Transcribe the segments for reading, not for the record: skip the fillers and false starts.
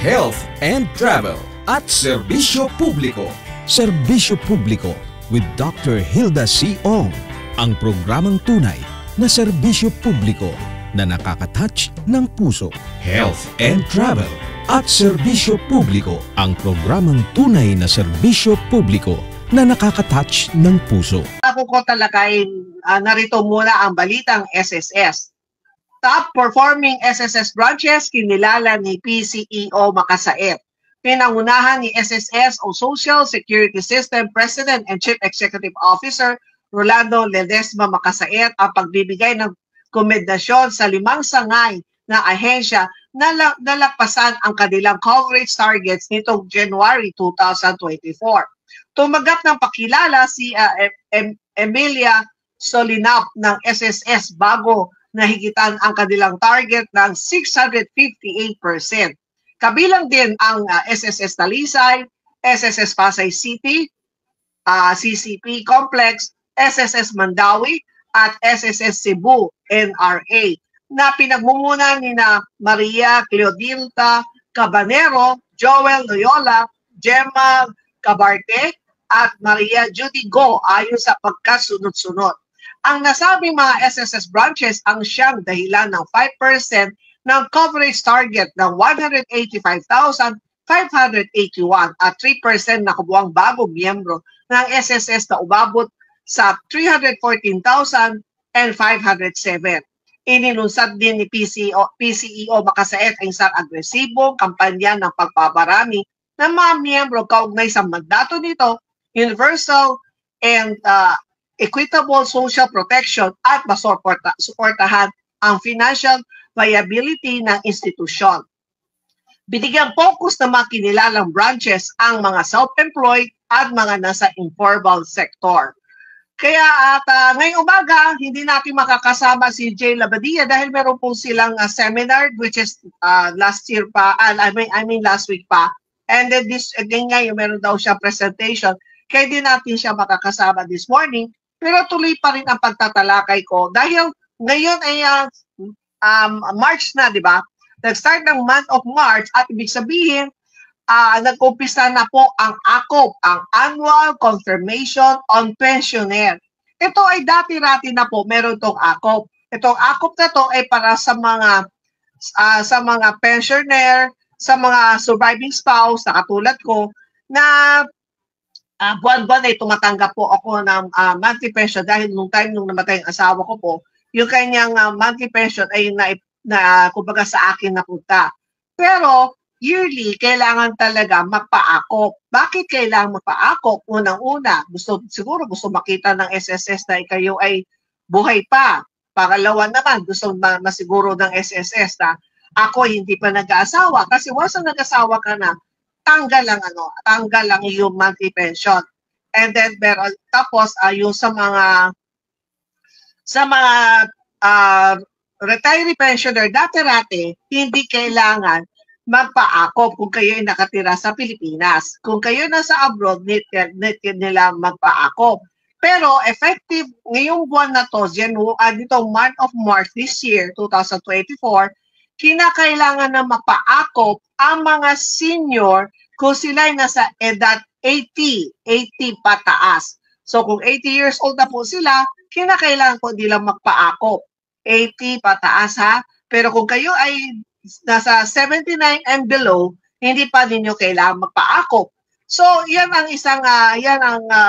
health and travel at serbisyo publiko. Serbisyo publiko with Dr. Hilda C. Ong. Ang programang tunay na serbisyo publiko na nakaka-touch ng puso. Health and travel at serbisyo publiko. Ang programang tunay na serbisyo publiko na nakaka-touch ng puso. Ako ko talakayin, narito muna ang balitang SSS. Top performing SSS branches kinilala ni PCEO Makasaet. Pinangunahan ni SSS o Social Security System President and Chief Executive Officer Rolando Ledesma Makasaet ang pagbibigay ng komendasyon sa 5 sangay na ahensya na nalagpasan ang kanilang coverage targets nitong January 2024. Tumagat ng pakilala si Emilia Solinap ng SSS bago nahigitan ang kanilang target ng 658%. Kabilang din ang SSS Talisay, SSS Pasay City, CCP Complex, SSS Mandawi, at SSS Cebu NRA na pinagmumunan ni na Maria Cleodilta Cabanero, Joel Loyola, Gemma Cabarte, at Maria Judy Go ayon sa pagkasunod-sunod. Ang nasabing mga SSS branches ang siyang dahilan ng 5% ng coverage target ng 185,581 at 3% na kabuang bagong miyembro ng SSS na umabot sa 314,507. Inilunsad din ni PCEO Makasaet ang isang agresibong kampanya ng pagpaparami ng mga miyembro kaugnay sa mandato nito, universal and equitable social protection at masuportahan ang financial viability ng institusyon. Binigyang focus ng mga kinilalang branches ang mga self-employed at mga nasa informal sector. Kaya ngayong umaga, hindi natin makakasama si Jay Labadia dahil meron po silang seminar which is last week pa. And then this again ngayon meron daw siya presentation. Kaya din natin siya makakasama this morning. Pero tuloy pa rin ang pagtatalakay ko dahil ngayon ay March na, di ba? Nag-start ng month of March at ibig sabihin, nag-umpisa na po ang ACOP, ang Annual Confirmation on Pensioner. Ito ay dati-rati na po, meron itong ACOP. Itong ACOP na to ay para sa mga pensioner, sa mga surviving spouse na katulad ko, na buwan-buwan ay tumatanggap po ako ng monthly pension dahil nung time nung namatay ang asawa ko po, yung kanyang monthly pension ay kumbaga sa akin napunta. Pero yearly, kailangan talaga magpa-ACOP. Bakit kailangan magpa-ACOP? Unang-una, siguro gusto makita ng SSS na kayo ay buhay pa. Pangalawa naman, gusto masiguro ng SSS na ako hindi pa nag-aasawa. Kasi once na nag-asawa ka na, tanggal lang yung monthly pension. And then, tapos, yung sa mga retiree pensioner, dati-rati, hindi kailangan magpa-ACOP kung kayo ay nakatira sa Pilipinas. Kung kayo nasa abroad, need nila magpa-ACOP. Pero effective ngayong buwan na to, ditong month of March this year, 2024, kinakailangan na magpa-ACOP ang mga senior kung sila ay nasa edad 80 pataas. So kung 80 years old na po sila, kinakailangan po nilang magpa-ACOP. 80 pataas ha. Pero kung kayo ay nasa 79 and below, hindi pa ninyo kailangan magpa-ACOP. So yan ang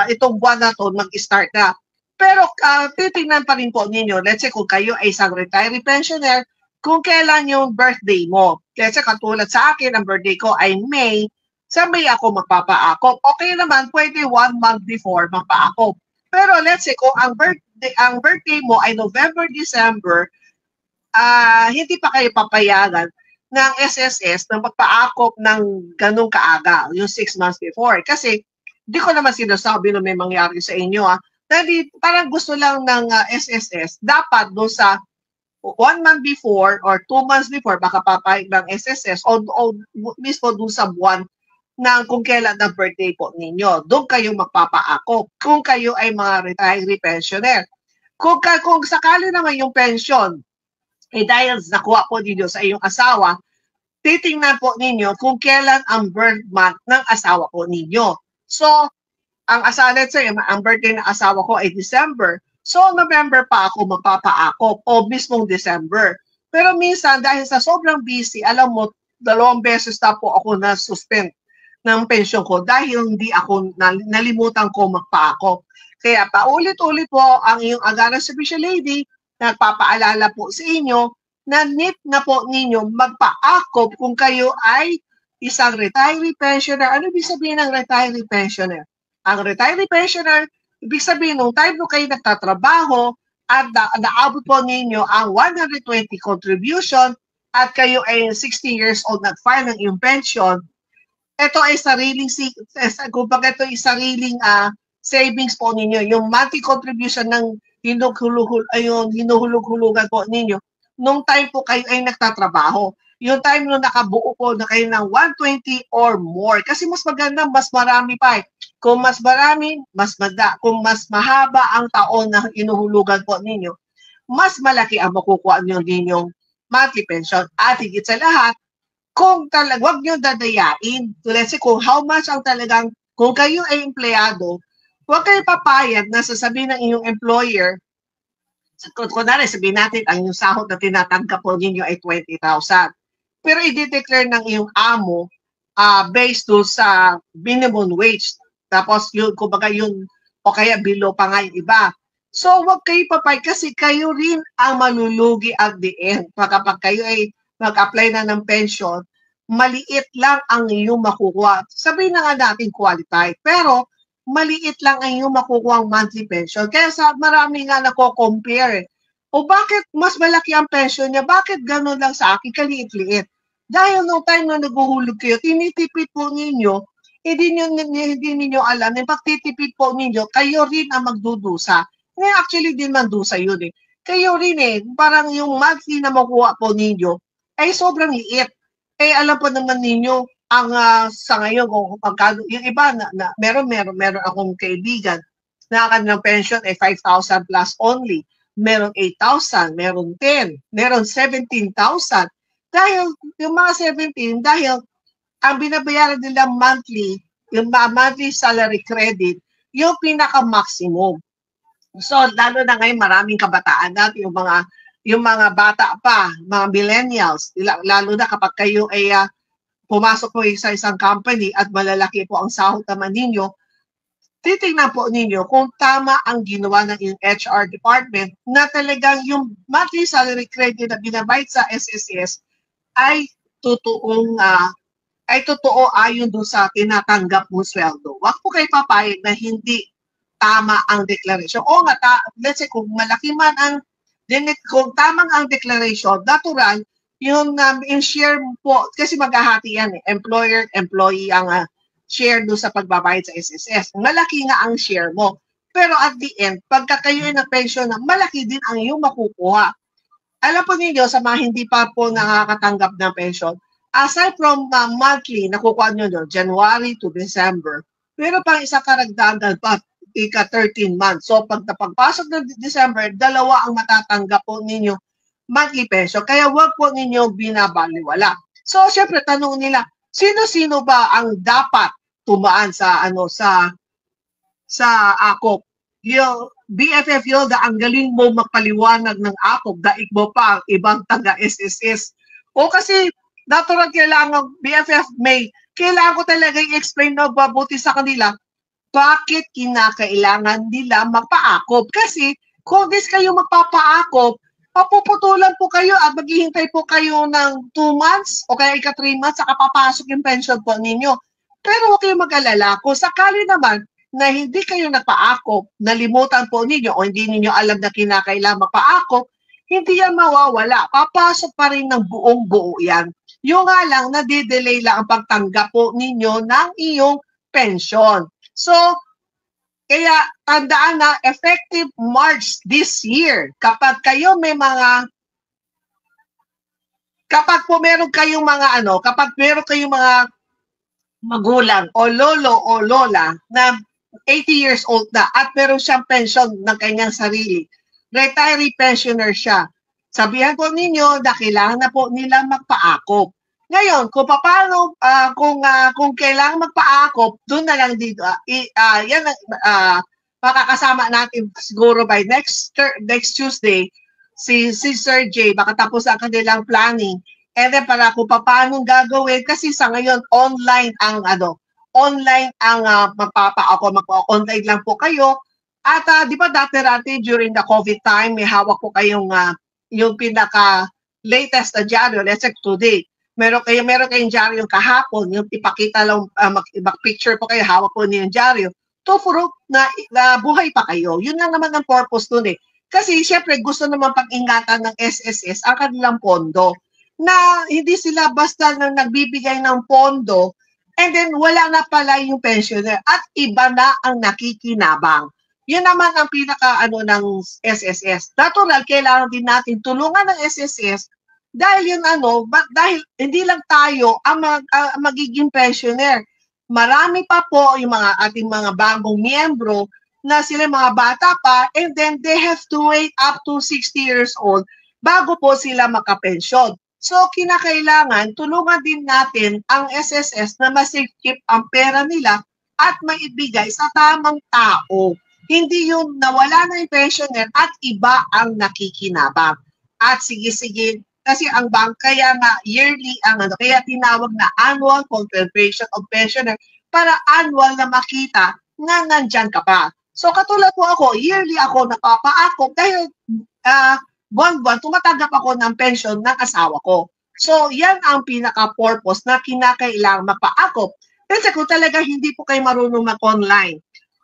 itong buwan na to mag-start na. Pero titingnan pa rin po ninyo, let's say kung kayo ay isang retiree pensioner, kung kailan yung birthday mo. Let's say katulad sa akin, ang birthday ko ay May, sa May ako magpapa-ACOP. Okay naman, pwede 1 month before magpa-ACOP. Pero let's say kung ang birthday mo ay November, December, hindi pa kayo papayagan ng SSS na magpa-ACOP ng ganung kaaga, yung 6 months before. Kasi di ko naman sinasabi na may mangyari sa inyo. Dahil parang gusto lang ng SSS, dapat doon sa 1 month before or 2 months before, baka papayag ng SSS o mismo doon sa buwan ng kung kailan ang birthday po ninyo. Doon kayo magpapa-ACOP kung kayo ay mga retiree pensioner. Kung sakali naman yung pension, dahil nakuha po ninyo sa iyong asawa, titingnan po ninyo kung kailan ang birth month ng asawa po ninyo. So, let's say, ang birthday ng asawa ko ay December. So, November pa ako magpapaakop o mismong December. Pero minsan, dahil sa sobrang busy, alam mo, 2 beses na po ako na-suspend ng pension ko dahil hindi ako nalimutan ko magpaakop. Kaya paulit-ulit po ang iyong Agaran Servicio Lady, nagpapaalala po sa inyo na need na po ninyo magpaakop kung kayo ay isang retiree pensioner. Ano ibig sabihin ng retiree pensioner? Ang retiree pensioner, ibig sabihin nung time nung kayo nagtatrabaho at naabot po ninyo ang 120 contribution at kayo ay 60 years old nag-file ng iyong pension, ito ay kumbaga ito ay sariling savings po ninyo. Yung monthly contribution ng hinuhulog-hulugan po ninyo, nung time po kayo ay nagtatrabaho. Yung time nung nakabuo po na kayo ng 120 or more. Kasi mas maganda, mas marami pa eh. Kung mas marami, kung mas mahaba ang taon na inuhulugan po ninyo, mas malaki ang makukuha nyo ninyong monthly pension. At higit sa lahat, kung wag nyo dadayain. So let's say kung how much ang talagang, kung kayo ay empleyado, huwag kayo papayag na sasabihin ng inyong employer, kunwari sabihin natin, ang yung sahod na tinatanggap po ninyo ay 20,000. Pero i-declare ng iyong amo based do sa minimum wage. Tapos yun, kumbaga yun, o kaya below pa nga yung iba. So huwag kayo papayag kasi kayo rin ang malulugi at the end. Kapag kayo ay mag-apply na ng pension, maliit lang ang iyong makukuha. Sabihin na nga natin qualified, pero maliit lang ang iyong makukuha ang monthly pension. Kaya marami nga nako-compare. O bakit mas malaki ang pension niya? Bakit gano'n lang sa akin? Kaliit-liit. Dahil no time na naguhulog kayo, tinitipid po ninyo, hindi ninyo alam, yung pagtitipid po ninyo, kayo rin ang magdudusa. Ngayon actually din man dusa yun eh. Kayo rin eh, parang yung monthly na makuha po ninyo, ay sobrang liit. Eh alam po naman ninyo ang sa ngayon kung pagkano yung iba na meron akong kaibigan na kanilang pension ay 5,000 plus only. Meron 8,000, meron 10, meron 17,000. Dahil yung mga 17 dahil ang binabayaran nila monthly, yung monthly salary credit, yung pinaka-maximum. So lalo na ngayon maraming kabataan natin yung mga bata pa, mga millennials, lalo na kapag kayo ay pumasok po sa isang company at malalaki po ang sahod naman ninyo, titingnan po ninyo kung tama ang ginawa ng HR department na talagang yung monthly salary credit na binabayad sa SSS ay totoo ayon doon sa tinatanggap mo sweldo. Huwag po kayo papayag na hindi tama ang declaration. O nga, let's say kung malaki man kung tamang ang declaration, natural, yung share po, kasi maghahati yan eh, employer, employee ang share doon sa pagbabayad sa SSS. Malaki nga ang share mo. Pero at the end, pagka kayo ay na-pension na, malaki din ang iyong makukuha. Alam po ninyo, sa mga hindi pa po nakakatanggap ng pension, aside from monthly, nakukuha nyo doon, January to December, pero pang isang karagdagan pa, ika-13 months. So, pagpasok ng December, 2 ang matatanggap po ninyo monthly pension. Kaya wag po ninyo binabaliwala. So, syempre, tanong nila, sino-sino ba ang dapat tumaan sa akop? Yung BFF Hilda, ang galing mo magpaliwanag ng akop, daig mo pa ang ibang taga-SSS. O kasi, natural kailangan, BFF May, kailangan ko talaga i-explain na mabuti sa kanila bakit kinakailangan nila magpaakop. Kasi kung kayo magpapaakop, papuputulan po kayo at maghihintay po kayo ng 2 months o kaya ika-3 months saka papasok yung pension po ninyo. Pero huwag kayo mag-alala. Kung sakali naman na hindi kayo nagpaakop, nalimutan po ninyo o hindi ninyo alam na kinakailangan magpaakop, hindi yan mawawala. Papasok pa rin ng buong-buo yan. Yung nga lang, nadidelay lang ang pagtanggap po ninyo ng iyong pension. So, kaya tandaan na effective March this year, kapag meron kayong mga magulang o lolo o lola na 80 years old na at meron siyang pension ng kanyang sarili, retiree pensioner siya, sabihan po ninyo na kailangan na po nila magpaakop. Ngayon, kung paano, kung kailangan magpaakop, doon na lang dito. Yan makakasama natin siguro by next Tuesday, si Sir J, baka tapos ang kanilang planning. And then para kung paano gagawin, kasi sa ngayon, online ang magpa-online lang po kayo. At di ba dati during the COVID time, may hawak po kayong yung pinaka latest na dyaryo, let's say today. Meron kayong dyaryo kahapon, yung ipakita lang, mag-picture po kayo, hawak po niyo yung dyaryo, to prove na buhay pa kayo. Yun lang naman ang purpose nun eh. Kasi syempre gusto naman pag-ingatan ng SSS ang kanilang pondo, na hindi sila basta nang nagbibigay ng pondo and then wala na pala yung pensioner at iba na ang nakikinabang. Yun naman ang pinaka ng SSS. Natural, kailangan din natin tulungan ng SSS dahil yun dahil hindi lang tayo ang magiging pensioner. Marami pa po yung ating mga bagong miyembro na sila mga bata pa and then they have to wait up to 60 years old bago po sila makapensyon. So, kinakailangan tulungan din natin ang SSS na ma-safekeep ang pera nila at maibigay sa tamang tao. Hindi yung nawala na yung pensioner at iba ang nakikinabang. At sige, kasi ang bank kaya nga yearly kaya tinawag na annual confirmation of pensioner para annual na makita na nandyan ka pa. So katulad po ako, yearly ako napapaakop dahil buwan-buwan tumatanggap ako ng pension ng asawa ko. So yan ang pinaka-purpose na kinakailangan mapaakop. Kasi kung talaga hindi po kayo marunong mag-online,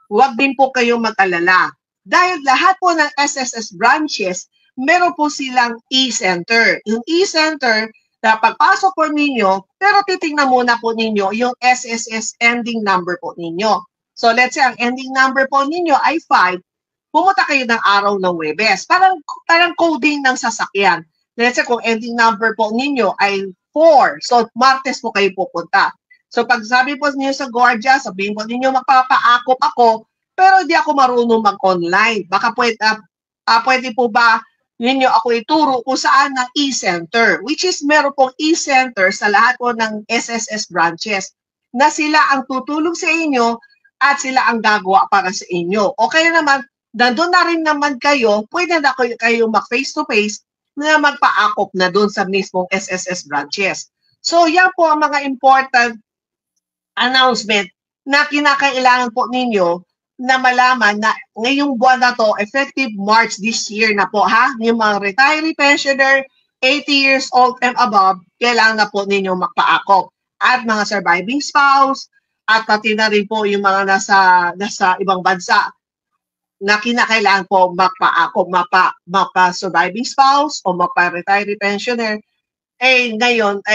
huwag din po kayong mag-alala. Dahil lahat po ng SSS branches, meron po silang e-center. Yung e-center, na pagpasok po ninyo, pero titingnan muna po ninyo yung SSS ending number po ninyo. So let's say ang ending number po ninyo ay 5, pumunta kayo ng araw ng Huwebes. Parang coding ng sasakyan. Let's say kung ending number po ninyo ay 4, so Martes po kayo pupunta. So pag sabi po niyo sa Guardia, sabihin po ninyo magpapaakop ako, pero hindi ako marunong mag-online. Baka pwede po ba ninyo ako ituro kung saan ng e-center, which is meron pong e-center sa lahat po ng SSS branches na sila ang tutulong sa inyo at sila ang gagawa para sa inyo. O kaya naman, nandun na rin naman kayo, pwede na kayo mag-face-to-face na magpa-akop na dun sa mismong SSS branches. So, yan po ang mga important announcement na kinakailangan po ninyo na malaman na ngayong buwan na to, effective March this year na po ha, yung mga retiree pensioner, 80 years old and above, kailangan na po ninyo magpa-akop. At mga surviving spouse, at pati na rin po yung mga nasa ibang bansa na kinakailangan po magpa-akop, mapa-surviving spouse o mapa-retiree pensioner. Ngayon,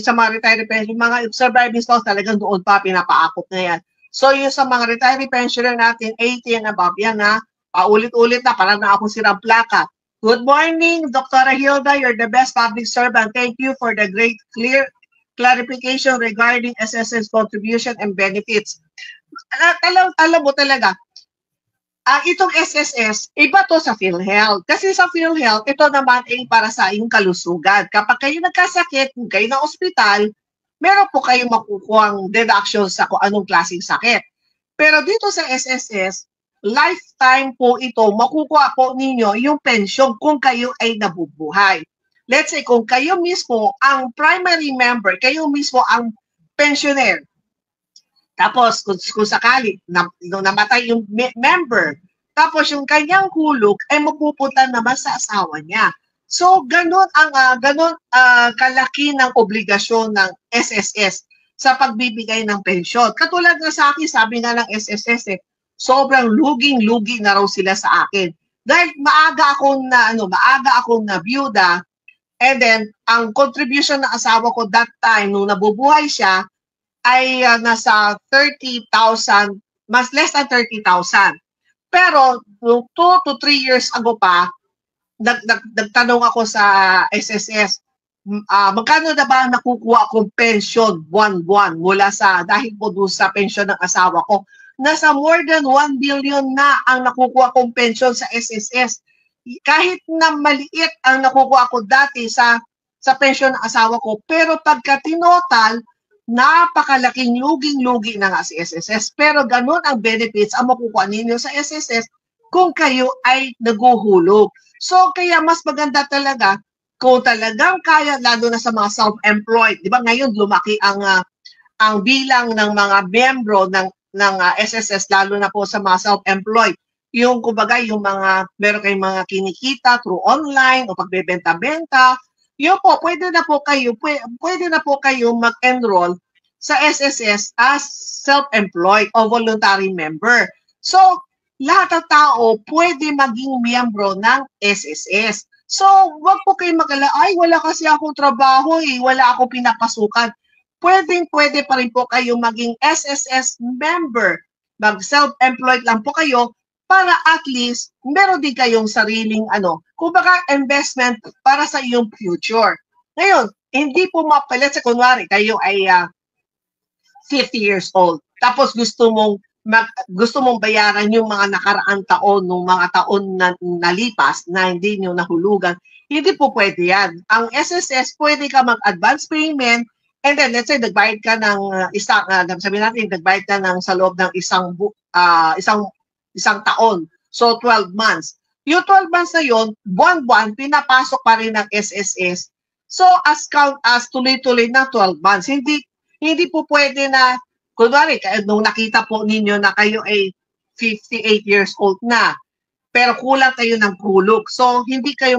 sa mga retiree pensioner, mga surviving spouse talagang doon pa pinapa-akop na yan. So, yung sa mga retiree pensioner natin, 80 and above, yan na, paulit-ulit na, parang na akong sirang plaka. Good morning, Dr. Hilda, you're the best public servant. Thank you for the great clarification regarding SSS contribution and benefits. Alam mo talaga, itong SSS, iba to sa PhilHealth. Kasi sa PhilHealth, ito naman ay para sa iyong kalusugan. Kapag kayo nagkasakit, kung kayo na ospital, meron po kayong makukuhang deduction sa kung anong klaseng sakit. Pero dito sa SSS, lifetime po ito, makukuha po ninyo yung pension kung kayo ay nabubuhay. Let's say, kung kayo mismo ang primary member, kayo mismo ang pensioner. Tapos, kung sakali, namatay yung member, tapos yung kanyang hulog ay mapupunta naman sa asawa niya. So, ganun kalaki ng obligasyon ng SSS sa pagbibigay ng pensyon. Katulad nga sa akin, sabi nga ng SSS, sobrang luging-lugi na raw sila sa akin. Dahil maaga akong na byuda, and then, ang contribution ng asawa ko that time, nung nabubuhay siya, ay nasa 30,000, mas less than 30,000. Pero, 2 to 3 years ago pa, nagtanong ako sa SSS, magkano na ba nakukuha akong pension buwan-buwan mula dahil po doon sa pension ng asawa ko. Nasa more than 1 billion na ang nakukuha kong pension sa SSS. Kahit na maliit ang nakukuha ko dati sa sa pension ng asawa ko. Pero pagka tinotal, napakalaking luging-lugi na nga si SSS. Pero ganun ang benefits ang makukuha ninyo sa SSS kung kayo ay naguhulog. So, kaya mas maganda talaga kung talagang kaya, lalo na sa mga self-employed. Di ba ngayon lumaki ang bilang ng mga miyembro ng SSS, lalo na po sa mga self-employed. Yung kumbaga, yung mga, meron kayong mga kinikita through online o pagbebenta-benta, yun po, pwede na po kayo mag-enroll sa SSS as self-employed o voluntary member. So, lahat ng tao pwede maging miyembro ng SSS. So, wag po kayo mag-alala, ay wala kasi akong trabaho wala akong pinapasukan. Pwede pa rin po kayo maging SSS member. Mag-self-employed lang po kayo para at least meron din kayong sariling kumbaga investment para sa iyong future. Ngayon, hindi po mapalit sa kunwari kayo ay 50 years old. Tapos gusto mong bayaran yung mga nakaraang taon, nung mga taon na nalipas na hindi nyo nahulugan. Hindi po pwede yan. Ang SSS, pwede ka mag-advance payment and then let's say nagbayad ka ng sabihin natin nagbayad ka ng sa loob ng isang taon. So 12 months. Yung 12 months na yon, buwan-buwan pinapasok pa rin ng SSS. So as tuloy-tuloy na 12 months. Hindi po pwede na kunwari, nung nakita po ninyo na kayo ay 58 years old na, pero kulang kayo ng hulog. So, hindi kayo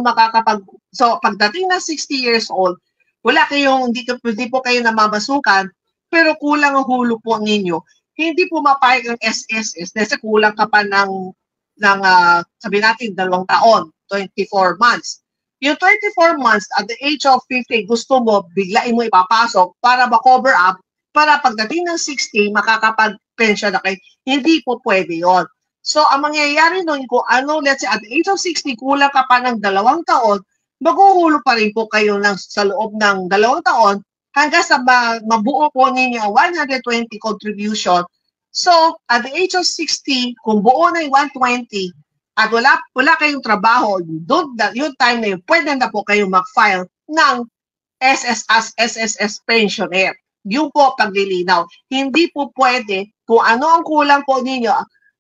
so, pagdating na 60 years old, hindi po kayo namamasukan, pero kulang ang hulog po ninyo. Hindi po mapayag ang SSS kasi kulang ka pa ng sabihin natin, 2 taon, 24 months. Yung 24 months, at the age of 50, gusto mo, biglain mo ipapasok para ma-cover up, para pagdating ng 60, makakapag-pension na kayo. Hindi po pwede yon. So, ang mangyayari nun, let's say, at the age of 60, kulang ka pa ng 2 taon, maghuhulog pa rin po kayo sa loob ng 2 taon, hanggang sa mabuo po ninyo 120 contribution. So, at the age of 60, kung buo na yung 120, at wala kayong trabaho, yung time na yun, pwede na po kayo mag-file ng SSS pensioner. Yung po paglilinaw. Hindi po pwede kung ano ang kulang po ninyo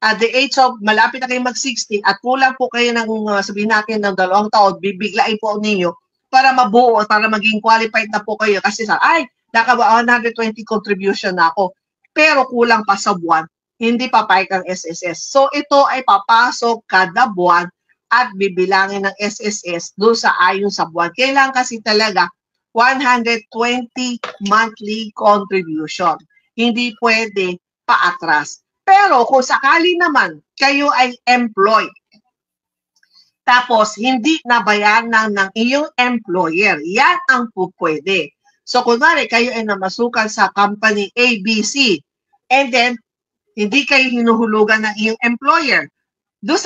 at the age of malapit na kayo mag-60 at kulang po kayo ng sabihin natin ng 2 taon, bibiglain po ninyo para mabuo, para maging qualified na po kayo. Kasi naka 120 contribution na ako. Pero kulang pa sa buwan, hindi papayag ang SSS. So ito ay papasok kada buwan at bibilangin ng SSS doon sa ayon sa buwan. Kailangan kasi talaga 120 monthly contribution. Hindi pwede paatras. Pero kung sakali naman kayo ay employed, tapos hindi nabayaran ng iyong employer, yan ang pwede. So kunwari kayo ay namasukan sa company ABC and then hindi kayo hinuhulugan ng iyong employer. Doon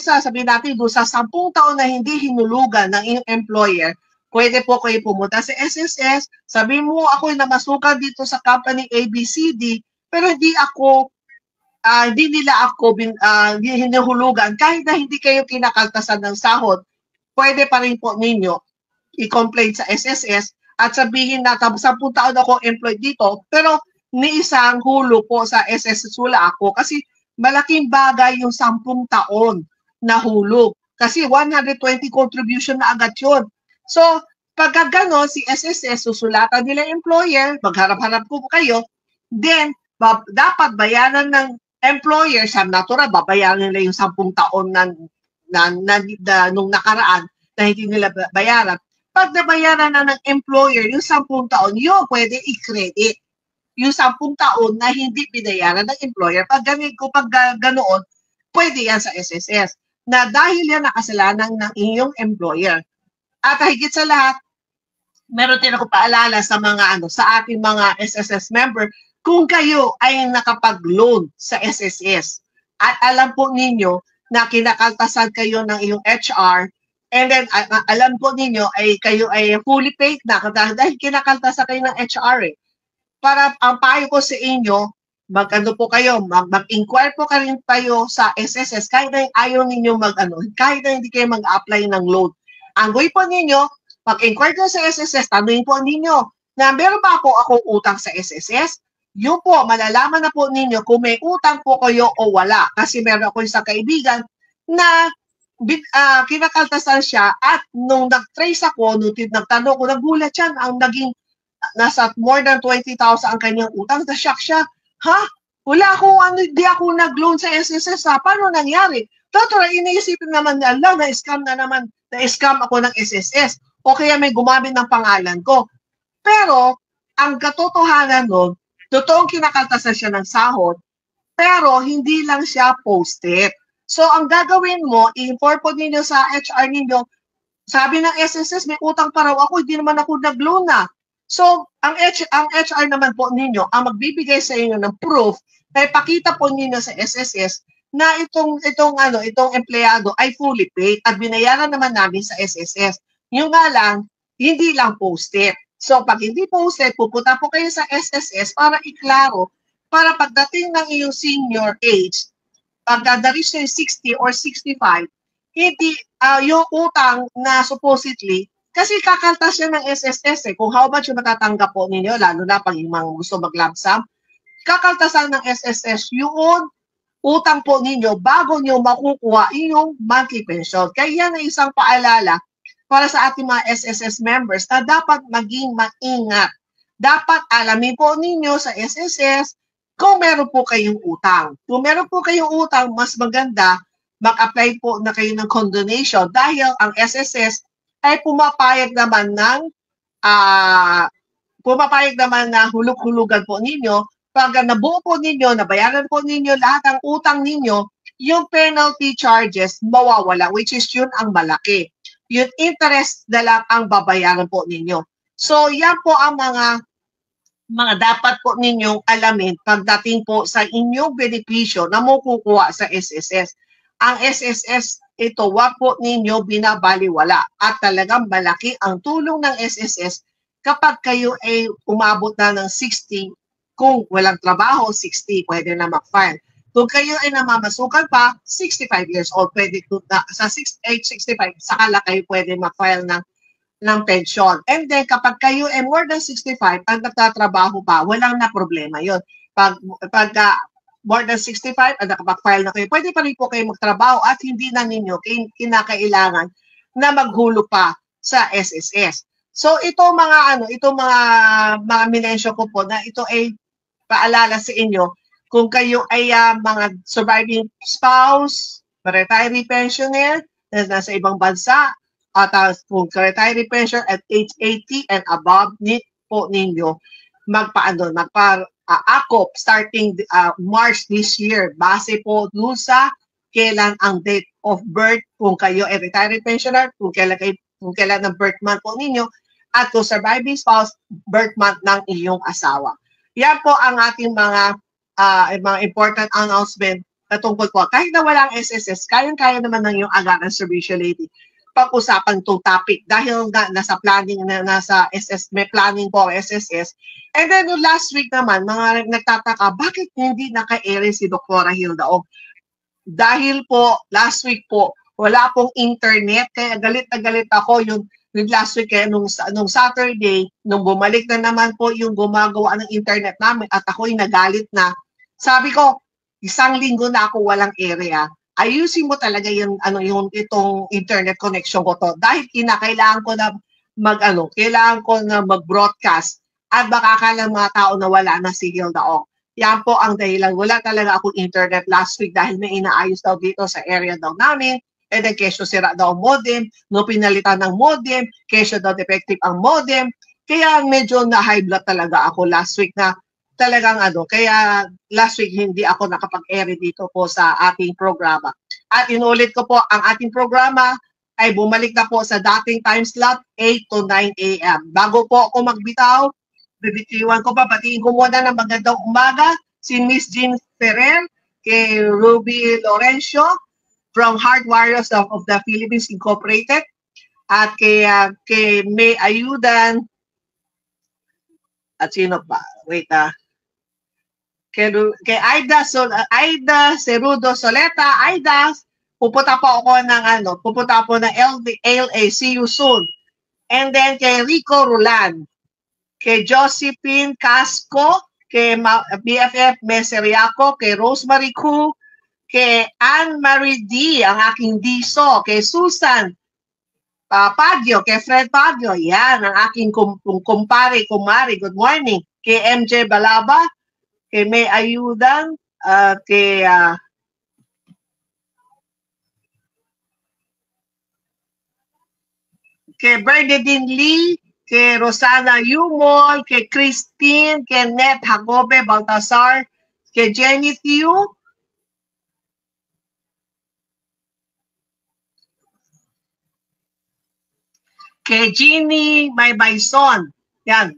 sa sabihin natin, doon sa 10 taon na hindi hinulugan ng iyong employer, pwede po kayo pumunta sa SSS, sabi mo ako ay namasukan dito sa company ABCD, pero hindi nila ako hinuhulugan, kahit na hindi kayo kinakaltasan ng sahod, pwede pa rin po ninyo i-complain sa SSS at sabihin na 10 taon ako employed dito, pero ni isang hulo po sa SSS wala ako kasi malaking bagay yung 10 taon na hulog. Kasi 120 contribution na agad yun. So, pagka gano'n, si SSS, susulatan nila employer, magharap-harap po kayo, then, dapat bayaran ng employer, sa natural, babayaran nila yung 10 taon nung nakaraan na hindi nila bayaran. Pag nabayaran na ng employer yung 10 taon, yun pwede i-credit yung 10 taon na hindi binayaran ng employer. Pag ganoon, pwede yan sa SSS. Na dahil yan nakasalanan ng inyong employer. At higit sa lahat, meron din ako paalala sa sa ating mga SSS member, kung kayo ay nakapag-loan sa SSS at alam po ninyo na kinakaltasan kayo ng iyong HR, and then alam po ninyo ay kayo ay fully paid na dahil kinakaltasan kayo ng HR para ang payo ko sa inyo, mag-inquire po kayo sa SSS kahit na ayaw ninyo kahit na hindi kayo mag-apply ng loan. Ang gawin po ninyo, Pag-inquire ko sa SSS, tanungin po ninyo na meron ba akong utang sa SSS? Yun po, malalaman na po ninyo kung may utang po kayo o wala. Kasi meron ako isang kaibigan na kinakaltasan siya at nung nag-trace ako, nung nagtanong ko, nagulat siya, ang naging nasa more than 20,000 ang kanyang utang. Na-shock siya. Ha? Wala akong di ako nag-loan sa SSS ha? Paano nangyari? Totoo, iniisipin naman na, na-scam na naman, na-scam ako ng SSS. O kaya may gumamit ng pangalan ko. Pero, ang katotohanan nun, totoong kinakaltasan siya ng sahod, pero hindi lang siya posted. So, ang gagawin mo, i-inform po ninyo sa HR ninyo, sabi ng SSS, may utang pa raw ako, hindi naman ako nag-loan na. So, ang HR naman po ninyo, ang magbibigay sa inyo ng proof, ay pakita po ninyo sa SSS na itong empleyado ay fully paid at binayaran naman namin sa SSS. Yung nga lang, hindi lang posted. So, pag hindi posted, pupunta po kayo sa SSS para iklaro, para pagdating ng iyong senior age, pagka na-reach na 60 or 65, hindi, yung utang na supposedly, kasi kakaltas yan ng SSS kung how much yung matatanggap po ninyo, lalo na pag yung mga gusto mag-lump sum, kakaltasan ng SSS yung utang po ninyo bago nyo makukuha yung monthly pension. Kaya yan ay isang paalala para sa ating mga SSS members na dapat maging maingat. Dapat alamin po ninyo sa SSS kung meron po kayong utang. Kung meron po kayong utang, mas maganda mag-apply po na kayo ng condonation dahil ang SSS ay pumapayag naman na hulog-hulugan po ninyo. Pag nabuo po ninyo, nabayaran po ninyo lahat ng utang ninyo, yung penalty charges mawawala, which is yun ang malaki. Yung interest na lang ang babayaran po ninyo. So, yan po ang mga dapat po ninyong alamin pagdating po sa inyong benepisyo na makukuha sa SSS. Ang SSS, ito, wag po ninyo binabaliwala. At talagang malaki ang tulong ng SSS kapag kayo ay umabot na ng 60. Kung walang trabaho, 60, pwede na mag-file. Kung kayo ay namamasukan pa, 65 years old, pwede sa age 65, saka lang kayo pwede mag-file ng pension. And then, kapag kayo ay more than 65, ang nagtatrabaho pa, walang na problema yon. Pag more than 65, ang nakapag-file na kayo, pwede pa rin po kayo magtrabaho at hindi na ninyo kinakailangan na maghulo pa sa SSS. So, ito mga minensyon ko po na ito ay paalala sa inyo kung kayo ay mga surviving spouse, retiree pensioner na nasa ibang bansa, at kung retiree pensioner at age 80 and above, po ninyo magpa-akop starting March this year. Base po dun sa kailan ang date of birth, kung kayo ay retiree pensioner, kung kailan ang birth month po ninyo, at kung surviving spouse, birth month ng iyong asawa. Yan po ang ating mga important announcement na tungkol po. Kahit na walang SSS, kayang-kaya naman ng iyong agaran Serbisyo Lady pag-usapan itong topic dahil nasa planning na nasa SS, may planning po SSS. And then last week naman, mga nagtataka, bakit hindi naka-ere si Dr. Hilda Ong? Dahil po, last week po, wala pong internet, kaya galit na galit ako yung last week, kaya nung Saturday, nung bumalik na naman po yung gumagawa ng internet namin at ako'y nagalit na. Sabi ko, 1 linggo na ako walang area. Ayusin mo talaga yung itong internet connection ko to dahil kailangan ko na mag-broadcast at baka akala mga tao na wala na si Hilda Ong. Yan po ang dahilan. Wala talaga akong internet last week dahil may inaayos daw dito sa area daw namin. And then kesyo sira daw ang modem, no pinalitan ng modem, kesyo daw defective ang modem. Kaya medyo na-high blood talaga ako last week na talagang kaya last week hindi ako nakapag-air dito po sa ating programa. At inulit ko po, ang ating programa ay bumalik na po sa dating time slot, 8 to 9 a.m. Bago po ako magbitaw, bibitiwan ko pa, batiin ko muna ng magandang umaga si Miss Jean Ferrer, kay Ruby Lorenzo from Heart Warriors of the Philippines Incorporated, at kay May Ayudan, at sino pa? Wait kay Aida Cerudo Soleta. Aida, pupunta po ako ng LA. See you soon. And then kay Rico Rulan, kay Josephine Casco, kay BFF Meseriaco, kay Rosemary Cu, kay Anne-Marie D, ang aking diso, kay Susan Padio, kay Fred Padio, yan, ang aking kumari, good morning, kay MJ Balaba, kay May Ayudan, kay Bernadine Lee, kay Rosana Yumol, kay Christine, kay Net Hagobe Baltasar, kay Jenny Thiu, kay Jeannie Maybayson. Yan.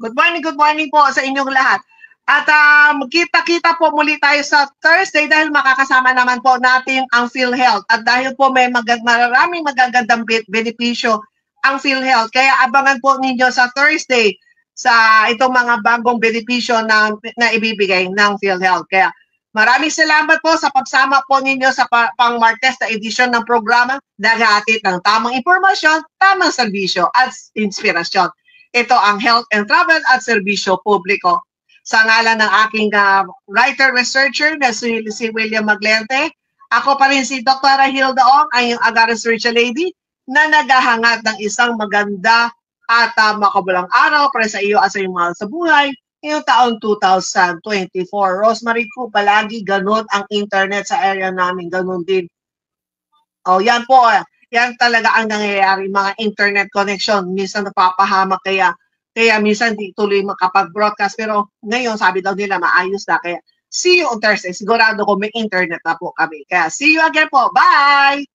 Good morning po sa inyong lahat. At magkita-kita po muli tayo sa Thursday dahil makakasama naman po natin ang PhilHealth. At dahil po may maraming magagandang benepisyo ang PhilHealth. Kaya abangan po ninyo sa Thursday sa itong mga bagong benepisyo na ibibigay ng PhilHealth. Kaya maraming salamat po sa pagsama po ninyo sa pang-Martes na edisyon ng programa. Naghahatid ng tamang impormasyon, tamang serbisyo at inspirasyon. Ito ang Health and Travel at Serbisyo Publiko. Sa ngalan ng aking writer-researcher na si William Maglente, ako pa rin si Dr. Hilda Ong, ang iyong Aga Researcher Lady, na naghahangat ng isang maganda at makabulang araw para sa iyo at sa iyong mahal sa buhay ngayong taong 2024. Rosemary Cu, palagi ganun ang internet sa area namin, ganun din. O, yan po, yan talaga ang nangyayari, mga internet connection. Minsan napapahamak kaya minsan di tuloy makapag-broadcast. Pero ngayon, sabi daw nila, maayos na. Kaya see you on Thursday. Sigurado ko may internet na po kami. Kaya see you again po. Bye!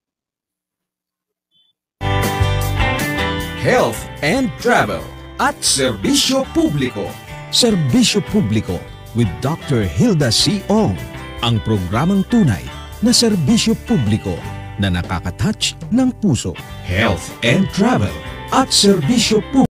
Health and Travel at Serbisyo Publiko. Serbisyo Publiko with Dr. Hilda C. Ong. Ang programang tunay na serbisyo publiko na nakaka-touch ng puso. Health and Travel at Serbisyo Publiko.